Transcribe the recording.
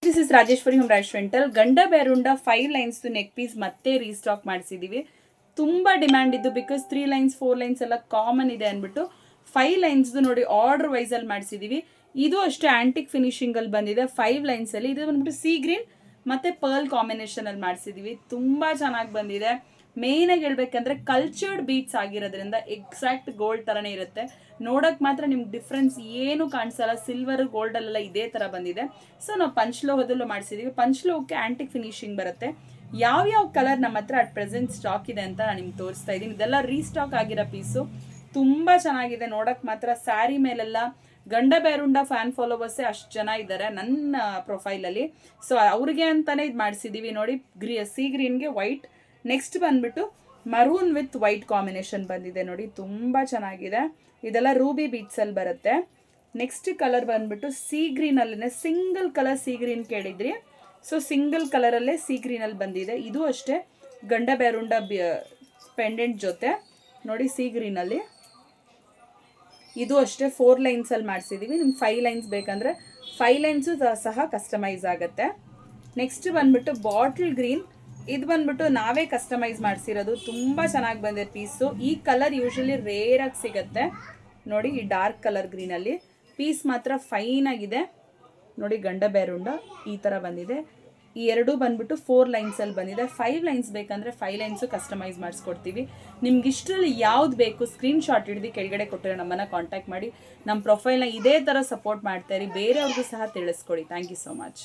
This is Rajeshwari home ರೆಸ್ಟೋರೆಂಟಲ್ ಗಂಡ ಬೇರುಂಡ 5 lines neck piece ಮತ್ತೆ restock ಮಾಡಿಸಿದ್ದೀವಿ. ತುಂಬ ಡಿಮ್ಯಾಂಡ್ ಇದ್ದು ಬಿಕಾಸ್ 3 ಲೈನ್ಸ್ 4 ಲೈನ್ಸ್ ಎಲ್ಲ ಕಾಮನ್ ಇದೆ ಅಂದ್ಬಿಟ್ಟು 5 ಲೈನ್ಸ್ದು ನೋಡಿ ಆರ್ಡರ್ ವೈಸಲ್ಲಿ ಮಾಡಿಸಿದ್ದೀವಿ. ಇದು ಅಷ್ಟೇ ಆ್ಯಂಟಿಕ್ ಫಿನಿಶಿಂಗಲ್ಲಿ ಬಂದಿದೆ 5 ಲೈನ್ಸಲ್ಲಿ. ಇದು ಬಂದ್ಬಿಟ್ಟು ಸೀ ಗ್ರೀನ್ ಮತ್ತು ಪರ್ಲ್ ಕಾಂಬಿನೇಷನಲ್ಲಿ ಮಾಡಿಸಿದ್ದೀವಿ. ತುಂಬ ಚೆನ್ನಾಗಿ ಬಂದಿದೆ. ಮೇಯ್ನಾಗಿ ಹೇಳ್ಬೇಕಂದ್ರೆ ಕಲ್ಚರ್ಡ್ ಬೀಟ್ಸ್ ಆಗಿರೋದ್ರಿಂದ ಎಕ್ಸಾಕ್ಟ್ ಗೋಲ್ಡ್ ಥರನೇ ಇರುತ್ತೆ. ನೋಡೋಕ್ಕೆ ಮಾತ್ರ ನಿಮ್ಗೆ ಡಿಫ್ರೆನ್ಸ್ ಏನು ಕಾಣಿಸಲ್ಲ. ಸಿಲ್ವರ್ ಗೋಲ್ಡಲ್ಲೆಲ್ಲ ಇದೇ ಥರ ಬಂದಿದೆ. ಸೊ ನಾವು ಪಂಚ್ಲೋಹದಲ್ಲೂ ಮಾಡಿಸಿದ್ದೀವಿ. ಪಂಚ್ಲೋಹಕ್ಕೆ ಆ್ಯಂಟಿಕ್ ಫಿನಿಶಿಂಗ್ ಬರುತ್ತೆ. ಯಾವ್ಯಾವ ಕಲರ್ ನಮ್ಮ ಹತ್ರ ಅಟ್ ಪ್ರೆಸೆಂಟ್ ಸ್ಟಾಕ್ ಇದೆ ಅಂತ ನಾನು ನಿಮ್ಗೆ ತೋರಿಸ್ತಾ ಇದ್ದೀನಿ. ಇದೆಲ್ಲ ರೀಸ್ಟಾಕ್ ಆಗಿರೋ ಪೀಸು. ತುಂಬ ಚೆನ್ನಾಗಿದೆ ನೋಡೋಕ್ಕೆ ಮಾತ್ರ. ಸ್ಯಾರಿ ಮೇಲೆಲ್ಲ ಗಂಡ ಬೇರುಂಡ ಫ್ಯಾನ್ ಫಾಲೋವರ್ಸೇ ಅಷ್ಟು ಜನ ಇದ್ದಾರೆ ನನ್ನ ಪ್ರೊಫೈಲಲ್ಲಿ. ಸೊ ಅವ್ರಿಗೆ ಅಂತಲೇ ಇದು ಮಾಡಿಸಿದ್ದೀವಿ ನೋಡಿ. ಸೀ ಗ್ರೀನ್ಗೆ ವೈಟ್, ನೆಕ್ಸ್ಟ್ ಬಂದ್ಬಿಟ್ಟು ಮರೂನ್ ವಿತ್ ವೈಟ್ ಕಾಂಬಿನೇಷನ್ ಬಂದಿದೆ ನೋಡಿ. ತುಂಬ ಚೆನ್ನಾಗಿದೆ. ಇದೆಲ್ಲ ರೂಬಿ ಬೀಟ್ಸಲ್ಲಿ ಬರುತ್ತೆ. ನೆಕ್ಸ್ಟ್ ಕಲರ್ ಬಂದ್ಬಿಟ್ಟು ಸೀ ಗ್ರೀನಲ್ಲೇ ಸಿಂಗಲ್ ಕಲರ್ ಸೀ ಗ್ರೀನ್ ಕೇಳಿದ್ರಿ. ಸೊ ಸಿಂಗಲ್ ಕಲರಲ್ಲೇ ಸೀ ಗ್ರೀನಲ್ಲಿ ಬಂದಿದೆ. ಇದು ಅಷ್ಟೇ ಗಂಡ ಬೇರುಂಡ ಪೆಂಡೆಂಟ್ ಜೊತೆ ನೋಡಿ ಸೀ ಗ್ರೀನಲ್ಲಿ. ಇದು ಅಷ್ಟೇ 4 ಲೈನ್ಸಲ್ಲಿ ಮಾಡಿಸಿದ್ದೀವಿ. ನಿಮ್ಗೆ 5 ಲೈನ್ಸ್ ಬೇಕಂದರೆ 5 ಲೈನ್ಸು ಸಹ ಕಸ್ಟಮೈಸ್ ಆಗುತ್ತೆ. ನೆಕ್ಸ್ಟ್ ಬಂದ್ಬಿಟ್ಟು ಬಾಟಲ್ ಗ್ರೀನ್. ಇದು ಬಂದ್ಬಿಟ್ಟು ನಾವೇ ಕಸ್ಟಮೈಸ್ ಮಾಡಿಸಿರೋದು. ತುಂಬ ಚೆನ್ನಾಗಿ ಬಂದಿದೆ ಪೀಸು. ಈ ಕಲರ್ ಯೂಶಲಿ ರೇರಾಗಿ ಸಿಗುತ್ತೆ ನೋಡಿ. ಈ ಡಾರ್ಕ್ ಕಲರ್ ಗ್ರೀನಲ್ಲಿ ಪೀಸ್ ಮಾತ್ರ ಫೈನ್ ಆಗಿದೆ ನೋಡಿ. ಗಂಡ ಬೇರುಂಡ ಈ ಥರ ಬಂದಿದೆ. ಈ ಎರಡೂ ಬಂದ್ಬಿಟ್ಟು 4 ಲೈನ್ಸಲ್ಲಿ ಬಂದಿದೆ. 5 ಲೈನ್ಸ್ ಬೇಕಂದರೆ 5 ಲೈನ್ಸು ಕಸ್ಟಮೈಸ್ ಮಾಡಿಸ್ಕೊಡ್ತೀವಿ. ನಿಮ್ಗೆ ಇಷ್ಟರಲ್ಲಿ ಯಾವ್ದು ಬೇಕು ಸ್ಕ್ರೀನ್ಶಾಟ್ ಹಿಡಿದು ಕೆಳಗಡೆ ಕೊಟ್ಟರೆ ನಮ್ಮನ್ನು ಕಾಂಟ್ಯಾಕ್ಟ್ ಮಾಡಿ. ನಮ್ಮ ಪ್ರೊಫೈಲ್ನ ಇದೇ ಥರ ಸಪೋರ್ಟ್ ಮಾಡ್ತಾಯಿರಿ. ಬೇರೆಯವ್ರಿಗೂ ಸಹ ತಿಳಿಸ್ಕೊಡಿ. Thank you so much.